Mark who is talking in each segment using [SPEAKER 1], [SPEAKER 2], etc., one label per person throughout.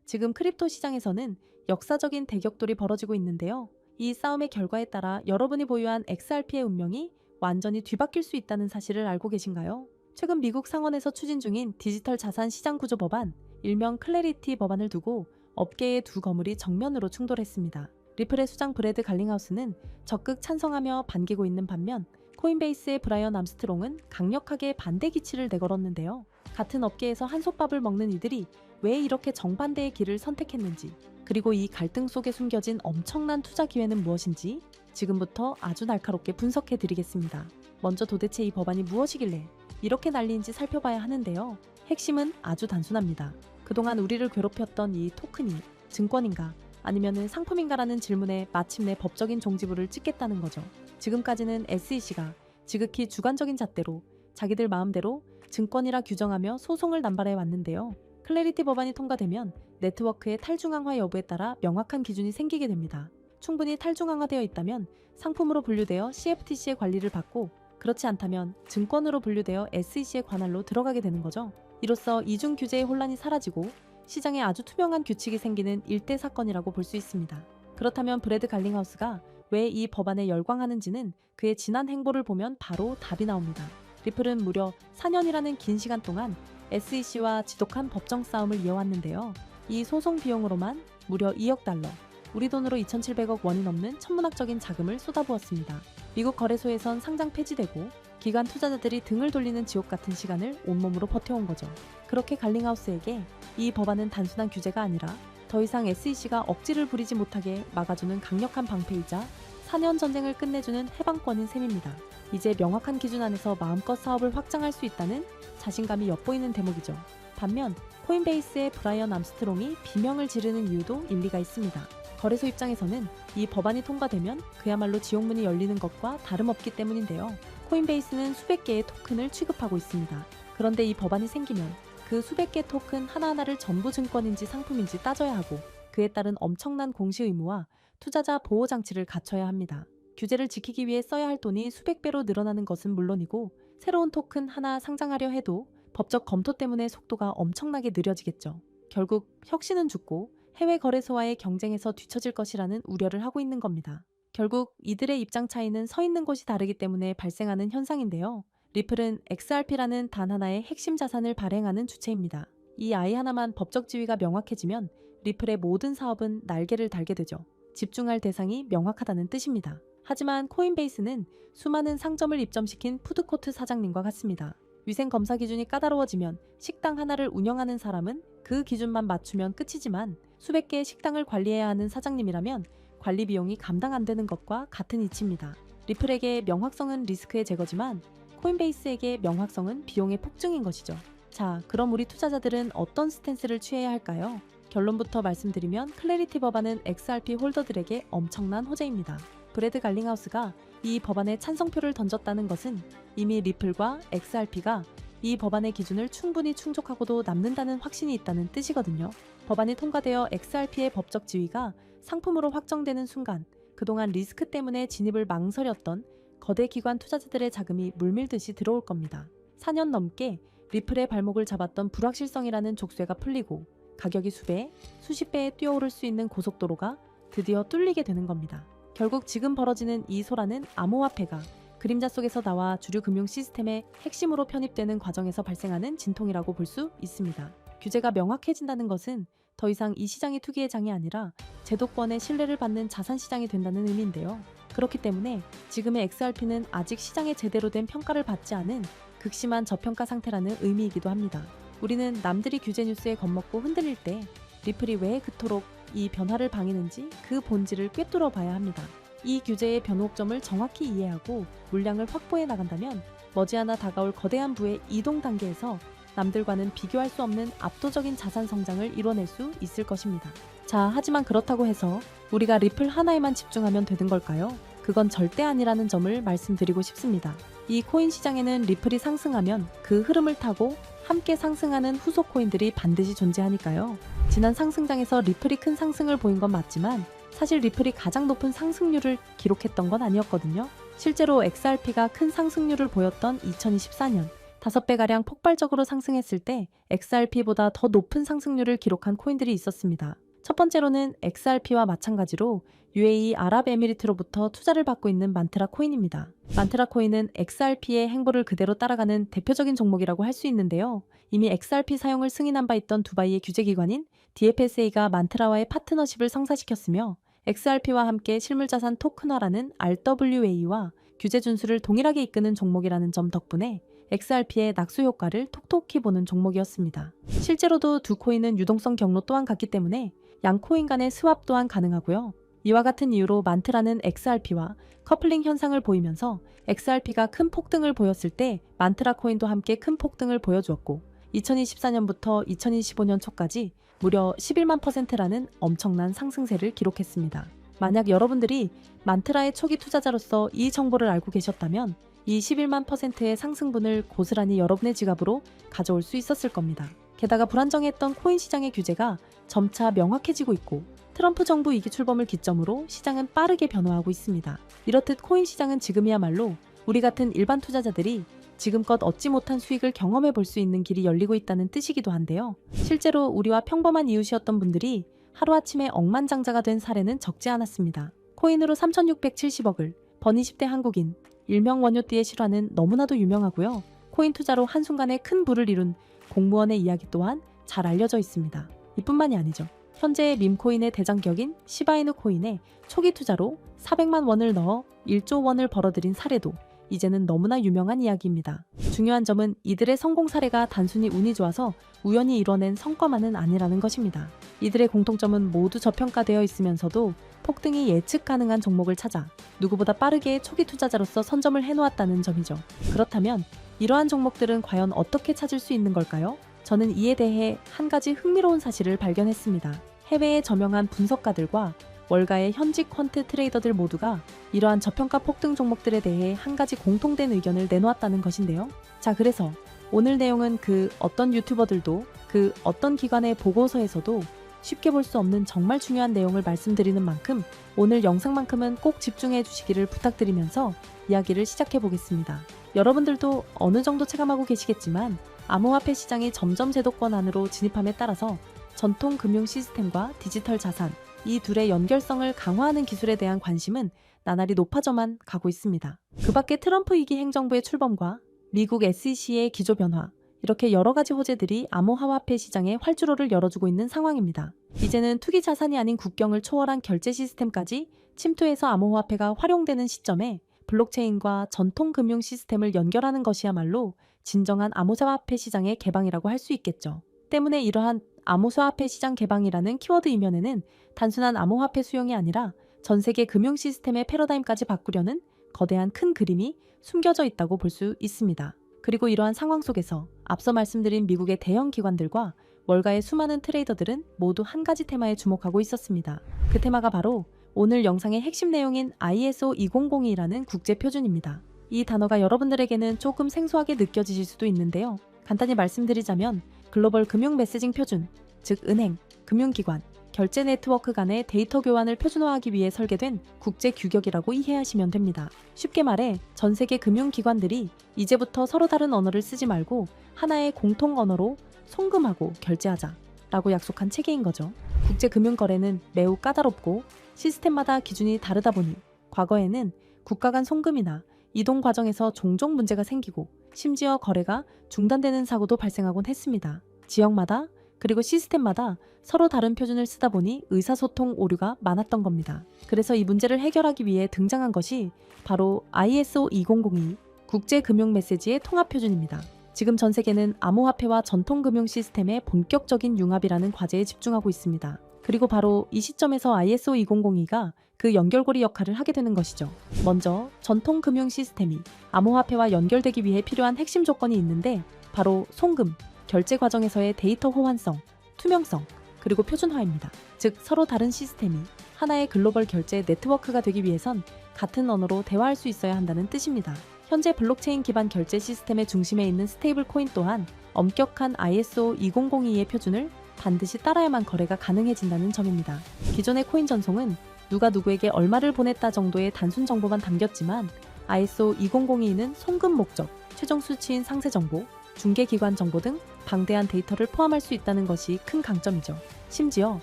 [SPEAKER 1] 지금 크립토 시장에서는 역사적인 대격돌이 벌어지고 있는데요. 이 싸움의 결과에 따라 여러분이 보유한 XRP의 운명이 완전히 뒤바뀔 수 있다는 사실을 알고 계신가요? 최근 미국 상원에서 추진 중인 디지털 자산 시장 구조 법안, 일명 클래리티 법안을 두고 업계의 두 거물이 정면으로 충돌했습니다. 리플의 수장 브래드 갈링하우스는 적극 찬성하며 반기고 있는 반면 코인베이스의 브라이언 암스트롱은 강력하게 반대 기치를 내걸었는데요. 같은 업계에서 한솥밥을 먹는 이들이 왜 이렇게 정반대의 길을 선택했는지, 그리고 이 갈등 속에 숨겨진 엄청난 투자 기회는 무엇인지 지금부터 아주 날카롭게 분석해 드리겠습니다. 먼저 도대체 이 법안이 무엇이길래 이렇게 난리인지 살펴봐야 하는데요. 핵심은 아주 단순합니다. 그동안 우리를 괴롭혔던 이 토큰이 증권인가 아니면 상품인가라는 질문에 마침내 법적인 종지부를 찍겠다는 거죠. 지금까지는 SEC가 지극히 주관적인 잣대로 자기들 마음대로 증권이라 규정하며 소송을 남발해 왔는데요. 클래리티 법안이 통과되면 네트워크의 탈중앙화 여부에 따라 명확한 기준이 생기게 됩니다. 충분히 탈중앙화되어 있다면 상품으로 분류되어 CFTC의 관리를 받고, 그렇지 않다면 증권으로 분류되어 SEC의 관할로 들어가게 되는 거죠. 이로써 이중 규제의 혼란이 사라지고 시장에 아주 투명한 규칙이 생기는 일대 사건이라고 볼 수 있습니다. 그렇다면 브래드 갈링하우스가 왜 이 법안에 열광하는지는 그의 지난 행보를 보면 바로 답이 나옵니다. 리플은 무려 4년이라는 긴 시간 동안 SEC와 지독한 법정 싸움을 이어왔는데요. 이 소송 비용으로만 무려 2억 달러, 우리 돈으로 2,700억 원이 넘는 천문학적인 자금을 쏟아부었습니다. 미국 거래소에선 상장 폐지되고 기관 투자자들이 등을 돌리는 지옥 같은 시간을 온몸으로 버텨온 거죠. 그렇게 갈링하우스에게 이 법안은 단순한 규제가 아니라 더 이상 SEC가 억지를 부리지 못하게 막아주는 강력한 방패이자 4년 전쟁을 끝내주는 해방권인 셈입니다. 이제 명확한 기준 안에서 마음껏 사업을 확장할 수 있다는 자신감이 엿보이는 대목이죠. 반면 코인베이스의 브라이언 암스트롱이 비명을 지르는 이유도 일리가 있습니다. 거래소 입장에서는 이 법안이 통과되면 그야말로 지옥문이 열리는 것과 다름없기 때문인데요. 코인베이스는 수백 개의 토큰을 취급하고 있습니다. 그런데 이 법안이 생기면 그 수백 개 토큰 하나하나를 전부 증권인지 상품인지 따져야 하고, 그에 따른 엄청난 공시 의무와 투자자 보호 장치를 갖춰야 합니다. 규제를 지키기 위해 써야 할 돈이 수백 배로 늘어나는 것은 물론이고, 새로운 토큰 하나 상장하려 해도 법적 검토 때문에 속도가 엄청나게 느려지겠죠. 결국 혁신은 죽고 해외 거래소와의 경쟁에서 뒤처질 것이라는 우려를 하고 있는 겁니다. 결국 이들의 입장 차이는 서 있는 곳이 다르기 때문에 발생하는 현상인데요. 리플은 XRP라는 단 하나의 핵심 자산을 발행하는 주체입니다. 이 아이 하나만 법적 지위가 명확해지면 리플의 모든 사업은 날개를 달게 되죠. 집중할 대상이 명확하다는 뜻입니다. 하지만 코인베이스는 수많은 상점을 입점시킨 푸드코트 사장님과 같습니다. 위생 검사 기준이 까다로워지면 식당 하나를 운영하는 사람은 그 기준만 맞추면 끝이지만, 수백 개의 식당을 관리해야 하는 사장님이라면 관리 비용이 감당 안 되는 것과 같은 이치입니다. 리플에게 명확성은 리스크의 제거지만 코인베이스에게 명확성은 비용의 폭증인 것이죠. 자, 그럼 우리 투자자들은 어떤 스탠스를 취해야 할까요? 결론부터 말씀드리면 클래리티 법안은 XRP 홀더들에게 엄청난 호재입니다. 브래드 갈링하우스가 이 법안에 찬성표를 던졌다는 것은 이미 리플과 XRP가 이 법안의 기준을 충분히 충족하고도 남는다는 확신이 있다는 뜻이거든요. 법안이 통과되어 XRP의 법적 지위가 상품으로 확정되는 순간 그동안 리스크 때문에 진입을 망설였던 거대 기관 투자자들의 자금이 물밀듯이 들어올 겁니다. 4년 넘게 리플의 발목을 잡았던 불확실성이라는 족쇄가 풀리고 가격이 수배, 수십 배에 뛰어오를 수 있는 고속도로가 드디어 뚫리게 되는 겁니다. 결국 지금 벌어지는 이 소란은 암호화폐가 그림자 속에서 나와 주류 금융 시스템의 핵심으로 편입되는 과정에서 발생하는 진통이라고 볼 수 있습니다. 규제가 명확해진다는 것은 더 이상 이 시장이 투기의 장이 아니라 제도권의 신뢰를 받는 자산 시장이 된다는 의미인데요. 그렇기 때문에 지금의 XRP는 아직 시장에 제대로 된 평가를 받지 않은 극심한 저평가 상태라는 의미이기도 합니다. 우리는 남들이 규제 뉴스에 겁먹고 흔들릴 때 리플이 왜 그토록 이 변화를 방해는지 그 본질을 꿰뚫어 봐야 합니다. 이 규제의 변곡점을 정확히 이해하고 물량을 확보해 나간다면 머지않아 다가올 거대한 부의 이동 단계에서 남들과는 비교할 수 없는 압도적인 자산 성장을 이뤄낼 수 있을 것입니다. 자, 하지만 그렇다고 해서 우리가 리플 하나에만 집중하면 되는 걸까요? 그건 절대 아니라는 점을 말씀드리고 싶습니다. 이 코인 시장에는 리플이 상승하면 그 흐름을 타고 함께 상승하는 후속 코인들이 반드시 존재하니까요. 지난 상승장에서 리플이 큰 상승을 보인 건 맞지만 사실 리플이 가장 높은 상승률을 기록했던 건 아니었거든요. 실제로 XRP가 큰 상승률을 보였던 2024년 5배가량 폭발적으로 상승했을 때 XRP보다 더 높은 상승률을 기록한 코인들이 있었습니다. 첫 번째로는 XRP와 마찬가지로 UAE 아랍에미리트로부터 투자를 받고 있는 만트라 코인입니다. 만트라 코인은 XRP의 행보를 그대로 따라가는 대표적인 종목이라고 할 수 있는데요. 이미 XRP 사용을 승인한 바 있던 두바이의 규제기관인 DFSA가 만트라와의 파트너십을 성사시켰으며 XRP와 함께 실물자산 토큰화라는 RWA와 규제 준수를 동일하게 이끄는 종목이라는 점 덕분에 XRP의 낙수 효과를 톡톡히 보는 종목이었습니다. 실제로도 두 코인은 유동성 경로 또한 같기 때문에 양 코인 간의 스왑 또한 가능하고요. 이와 같은 이유로 만트라는 XRP와 커플링 현상을 보이면서 XRP가 큰 폭등을 보였을 때 만트라 코인도 함께 큰 폭등을 보여주었고 2024년부터 2025년 초까지 무려 11만 %라는 엄청난 상승세를 기록했습니다. 만약 여러분들이 만트라의 초기 투자자로서 이 정보를 알고 계셨다면 이 11만 %의 상승분을 고스란히 여러분의 지갑으로 가져올 수 있었을 겁니다. 게다가 불안정했던 코인 시장의 규제가 점차 명확해지고 있고 트럼프 정부 위기 출범을 기점으로 시장은 빠르게 변화하고 있습니다. 이렇듯 코인 시장은 지금이야말로 우리 같은 일반 투자자들이 지금껏 얻지 못한 수익을 경험해 볼 수 있는 길이 열리고 있다는 뜻이기도 한데요. 실제로 우리와 평범한 이웃이었던 분들이 하루아침에 억만장자가 된 사례는 적지 않았습니다. 코인으로 3,670억을 번 20대 한국인, 일명 원효띠의 실화는 너무나도 유명하고요. 코인 투자로 한순간에 큰 부를 이룬 공무원의 이야기 또한 잘 알려져 있습니다. 이뿐만이 아니죠. 현재의 밈코인의 대장격인 시바이누 코인에 초기 투자로 400만 원을 넣어 1조 원을 벌어들인 사례도 이제는 너무나 유명한 이야기입니다. 중요한 점은 이들의 성공 사례가 단순히 운이 좋아서 우연히 이뤄낸 성과만은 아니라는 것입니다. 이들의 공통점은 모두 저평가되어 있으면서도 폭등이 예측 가능한 종목을 찾아 누구보다 빠르게 초기 투자자로서 선점을 해놓았다는 점이죠. 그렇다면 이러한 종목들은 과연 어떻게 찾을 수 있는 걸까요? 저는 이에 대해 한 가지 흥미로운 사실을 발견했습니다. 해외의 저명한 분석가들과 월가의 현직 퀀트 트레이더들 모두가 이러한 저평가 폭등 종목들에 대해 한 가지 공통된 의견을 내놓았다는 것인데요. 자, 그래서 오늘 내용은 그 어떤 유튜버들도 그 어떤 기관의 보고서에서도 쉽게 볼 수 없는 정말 중요한 내용을 말씀드리는 만큼 오늘 영상만큼은 꼭 집중해 주시기를 부탁드리면서 이야기를 시작해 보겠습니다. 여러분들도 어느 정도 체감하고 계시겠지만 암호화폐 시장이 점점 제도권 안으로 진입함에 따라서 전통 금융 시스템과 디지털 자산, 이 둘의 연결성을 강화하는 기술에 대한 관심은 나날이 높아져만 가고 있습니다. 그 밖에 트럼프 위기 행정부의 출범과 미국 SEC의 기조 변화, 이렇게 여러 가지 호재들이 암호화폐 시장에 활주로를 열어주고 있는 상황입니다. 이제는 투기 자산이 아닌 국경을 초월한 결제 시스템까지 침투해서 암호화폐가 활용되는 시점에 블록체인과 전통 금융 시스템을 연결하는 것이야말로 진정한 암호화폐 시장의 개방이라고 할 수 있겠죠. 때문에 이러한 암호화폐 시장 개방이라는 키워드 이면에는 단순한 암호화폐 수용이 아니라 전 세계 금융 시스템의 패러다임까지 바꾸려는 거대한 큰 그림이 숨겨져 있다고 볼 수 있습니다. 그리고 이러한 상황 속에서 앞서 말씀드린 미국의 대형 기관들과 월가의 수많은 트레이더들은 모두 한 가지 테마에 주목하고 있었습니다. 그 테마가 바로 오늘 영상의 핵심 내용인 ISO 2002라는 국제 표준입니다. 이 단어가 여러분들에게는 조금 생소하게 느껴지실 수도 있는데요. 간단히 말씀드리자면 글로벌 금융 메시징 표준, 즉 은행, 금융기관, 결제 네트워크 간의 데이터 교환을 표준화하기 위해 설계된 국제 규격이라고 이해하시면 됩니다. 쉽게 말해 전 세계 금융기관들이 이제부터 서로 다른 언어를 쓰지 말고 하나의 공통 언어로 송금하고 결제하자 라고 약속한 체계인 거죠. 국제 금융거래는 매우 까다롭고 시스템마다 기준이 다르다 보니 과거에는 국가 간 송금이나 이동 과정에서 종종 문제가 생기고 심지어 거래가 중단되는 사고도 발생하곤 했습니다. 지역마다 그리고 시스템마다 서로 다른 표준을 쓰다 보니 의사소통 오류가 많았던 겁니다. 그래서 이 문제를 해결하기 위해 등장한 것이 바로 ISO 2002 국제금융 메시지의 통합 표준입니다. 지금 전 세계는 암호화폐와 전통금융 시스템의 본격적인 융합이라는 과제에 집중하고 있습니다. 그리고 바로 이 시점에서 ISO 2002가 그 연결고리 역할을 하게 되는 것이죠. 먼저 전통금융 시스템이 암호화폐와 연결되기 위해 필요한 핵심 조건이 있는데 바로 송금, 결제 과정에서의 데이터 호환성, 투명성, 그리고 표준화입니다. 즉 서로 다른 시스템이 하나의 글로벌 결제 네트워크가 되기 위해선 같은 언어로 대화할 수 있어야 한다는 뜻입니다. 현재 블록체인 기반 결제 시스템의 중심에 있는 스테이블 코인 또한 엄격한 ISO 2002의 표준을 반드시 따라야만 거래가 가능해진다는 점입니다. 기존의 코인 전송은 누가 누구에게 얼마를 보냈다 정도의 단순 정보만 담겼지만 ISO 2002는 송금 목적, 최종 수치인 상세 정보, 중개기관 정보 등 방대한 데이터를 포함할 수 있다는 것이 큰 강점이죠. 심지어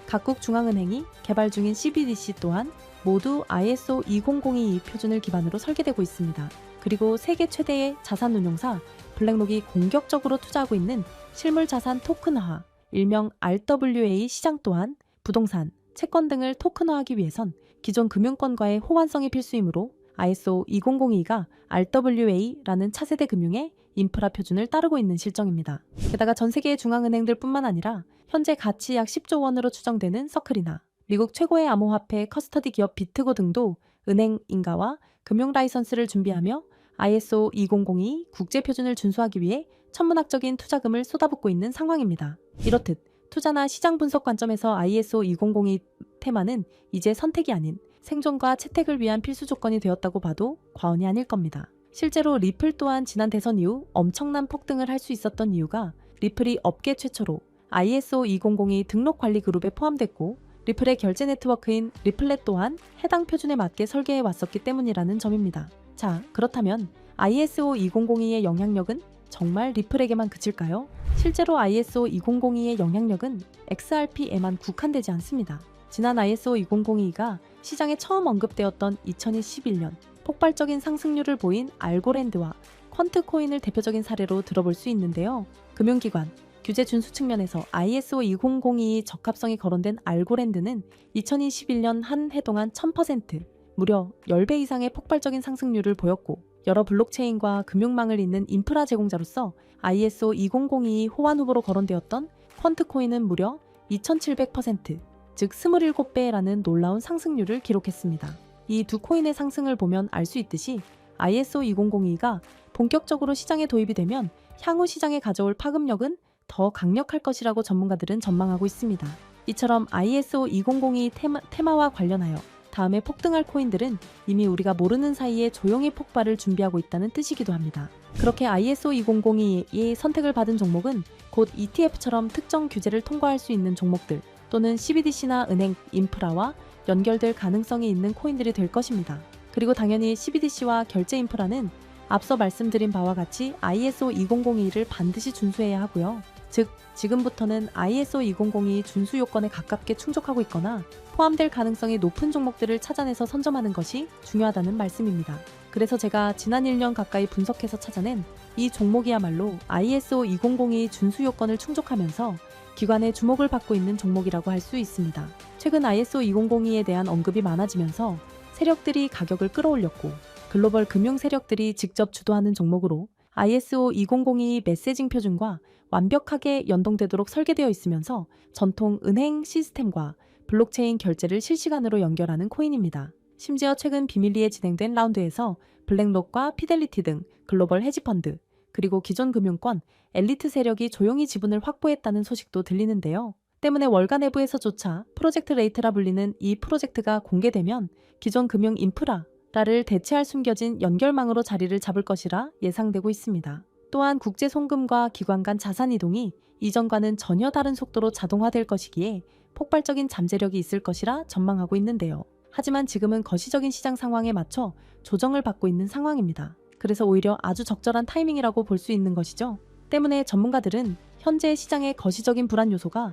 [SPEAKER 1] 각국 중앙은행이 개발 중인 CBDC 또한 모두 ISO 2002 표준을 기반으로 설계되고 있습니다. 그리고 세계 최대의 자산운용사 블랙록이 공격적으로 투자하고 있는 실물자산 토큰화, 일명 RWA 시장 또한 부동산, 채권 등을 토큰화하기 위해선 기존 금융권과의 호환성이 필수이므로 ISO 2002가 RWA라는 차세대 금융의 인프라 표준을 따르고 있는 실정입니다. 게다가 전 세계의 중앙은행들 뿐만 아니라 현재 가치 약 10조 원으로 추정되는 서클이나 미국 최고의 암호화폐 커스터디 기업 비트고 등도 은행 인가와 금융 라이선스를 준비하며 ISO 2002 국제 표준을 준수하기 위해 천문학적인 투자금을 쏟아붓고 있는 상황입니다. 이렇듯 투자나 시장 분석 관점에서 ISO 2002 테마는 이제 선택이 아닌 생존과 채택을 위한 필수 조건이 되었다고 봐도 과언이 아닐 겁니다. 실제로 리플 또한 지난 대선 이후 엄청난 폭등을 할 수 있었던 이유가 리플이 업계 최초로 ISO 2002 등록 관리 그룹에 포함됐고 리플의 결제 네트워크인 리플렛 또한 해당 표준에 맞게 설계해 왔었기 때문이라는 점입니다. 자, 그렇다면 ISO 2002의 영향력은 정말 리플에게만 그칠까요? 실제로 ISO 2002의 영향력은 XRP에만 국한되지 않습니다. 지난 ISO 2002가 시장에 처음 언급되었던 2011년 폭발적인 상승률을 보인 알고랜드와 퀀트코인을 대표적인 사례로 들어볼 수 있는데요. 금융기관, 규제 준수 측면에서 ISO 2002의 적합성이 거론된 알고랜드는 2021년 한 해 동안 1000%, 무려 10배 이상의 폭발적인 상승률을 보였고 여러 블록체인과 금융망을 잇는 인프라 제공자로서 ISO 2002 호환 후보로 거론되었던 퀀트코인은 무려 2700%, 즉 27배라는 놀라운 상승률을 기록했습니다. 이 두 코인의 상승을 보면 알 수 있듯이 ISO 2002가 본격적으로 시장에 도입이 되면 향후 시장에 가져올 파급력은 더 강력할 것이라고 전문가들은 전망하고 있습니다. 이처럼 ISO 2002 테마와 관련하여 다음에 폭등할 코인들은 이미 우리가 모르는 사이에 조용히 폭발을 준비하고 있다는 뜻이기도 합니다. 그렇게 ISO 2002의 선택을 받은 종목은 곧 ETF처럼 특정 규제를 통과할 수 있는 종목들 또는 CBDC나 은행, 인프라와 연결될 가능성이 있는 코인들이 될 것입니다. 그리고 당연히 CBDC와 결제 인프라는 앞서 말씀드린 바와 같이 ISO 2002를 반드시 준수해야 하고요. 즉, 지금부터는 ISO 2002 준수 요건에 가깝게 충족하고 있거나 포함될 가능성이 높은 종목들을 찾아내서 선점하는 것이 중요하다는 말씀입니다. 그래서 제가 지난 1년 가까이 분석해서 찾아낸 이 종목이야말로 ISO 2002 준수 요건을 충족하면서 기관의 주목을 받고 있는 종목이라고 할 수 있습니다. 최근 ISO 2002에 대한 언급이 많아지면서 세력들이 가격을 끌어올렸고 글로벌 금융 세력들이 직접 주도하는 종목으로 ISO 2002 메시징 표준과 완벽하게 연동되도록 설계되어 있으면서 전통 은행 시스템과 블록체인 결제를 실시간으로 연결하는 코인입니다. 심지어 최근 비밀리에 진행된 라운드에서 블랙록과 피델리티 등 글로벌 헤지펀드, 그리고 기존 금융권, 엘리트 세력이 조용히 지분을 확보했다는 소식도 들리는데요. 때문에 월가 내부에서조차 프로젝트 레이트라 불리는 이 프로젝트가 공개되면 기존 금융 인프라를 대체할 숨겨진 연결망으로 자리를 잡을 것이라 예상되고 있습니다. 또한 국제 송금과 기관 간 자산 이동이 이전과는 전혀 다른 속도로 자동화될 것이기에 폭발적인 잠재력이 있을 것이라 전망하고 있는데요. 하지만 지금은 거시적인 시장 상황에 맞춰 조정을 받고 있는 상황입니다. 그래서 오히려 아주 적절한 타이밍이라고 볼 수 있는 것이죠. 때문에 전문가들은 현재 시장의 거시적인 불안 요소가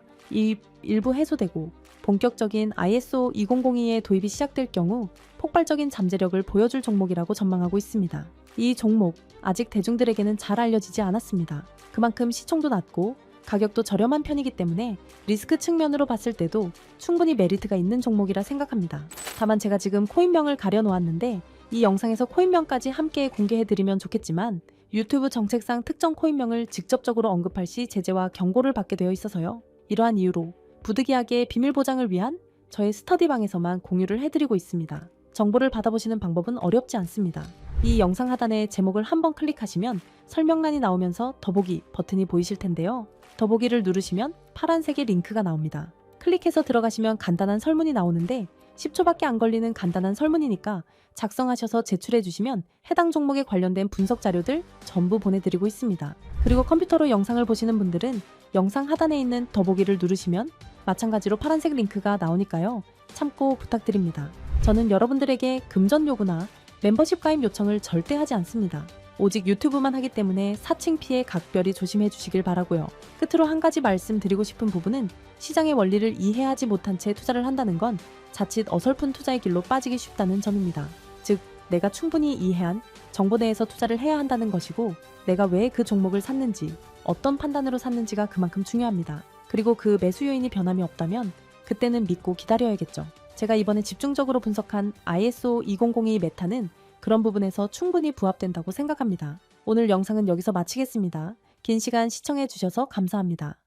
[SPEAKER 1] 일부 해소되고 본격적인 ISO 2002의 도입이 시작될 경우 폭발적인 잠재력을 보여줄 종목이라고 전망하고 있습니다. 이 종목 아직 대중들에게는 잘 알려지지 않았습니다. 그만큼 시총도 낮고 가격도 저렴한 편이기 때문에 리스크 측면으로 봤을 때도 충분히 메리트가 있는 종목이라 생각합니다. 다만 제가 지금 코인명을 가려놓았는데 이 영상에서 코인명까지 함께 공개해드리면 좋겠지만 유튜브 정책상 특정 코인명을 직접적으로 언급할 시 제재와 경고를 받게 되어 있어서요. 이러한 이유로 부득이하게 비밀 보장을 위한 저의 스터디방에서만 공유를 해드리고 있습니다. 정보를 받아보시는 방법은 어렵지 않습니다. 이 영상 하단에 제목을 한번 클릭하시면 설명란이 나오면서 더보기 버튼이 보이실 텐데요. 더보기를 누르시면 파란색의 링크가 나옵니다. 클릭해서 들어가시면 간단한 설문이 나오는데 10초밖에 안 걸리는 간단한 설문이니까 작성하셔서 제출해 주시면 해당 종목에 관련된 분석 자료들 전부 보내드리고 있습니다. 그리고 컴퓨터로 영상을 보시는 분들은 영상 하단에 있는 더보기를 누르시면 마찬가지로 파란색 링크가 나오니까요. 참고 부탁드립니다. 저는 여러분들에게 금전 요구나 멤버십 가입 요청을 절대 하지 않습니다. 오직 유튜브만 하기 때문에 사칭 피해 각별히 조심해 주시길 바라고요. 끝으로 한 가지 말씀드리고 싶은 부분은 시장의 원리를 이해하지 못한 채 투자를 한다는 건 자칫 어설픈 투자의 길로 빠지기 쉽다는 점입니다. 즉, 내가 충분히 이해한 정보 내에서 투자를 해야 한다는 것이고, 내가 왜 그 종목을 샀는지, 어떤 판단으로 샀는지가 그만큼 중요합니다. 그리고 그 매수 요인이 변함이 없다면 그때는 믿고 기다려야겠죠. 제가 이번에 집중적으로 분석한 ISO 2002 메타는 그런 부분에서 충분히 부합된다고 생각합니다. 오늘 영상은 여기서 마치겠습니다. 긴 시간 시청해 주셔서 감사합니다.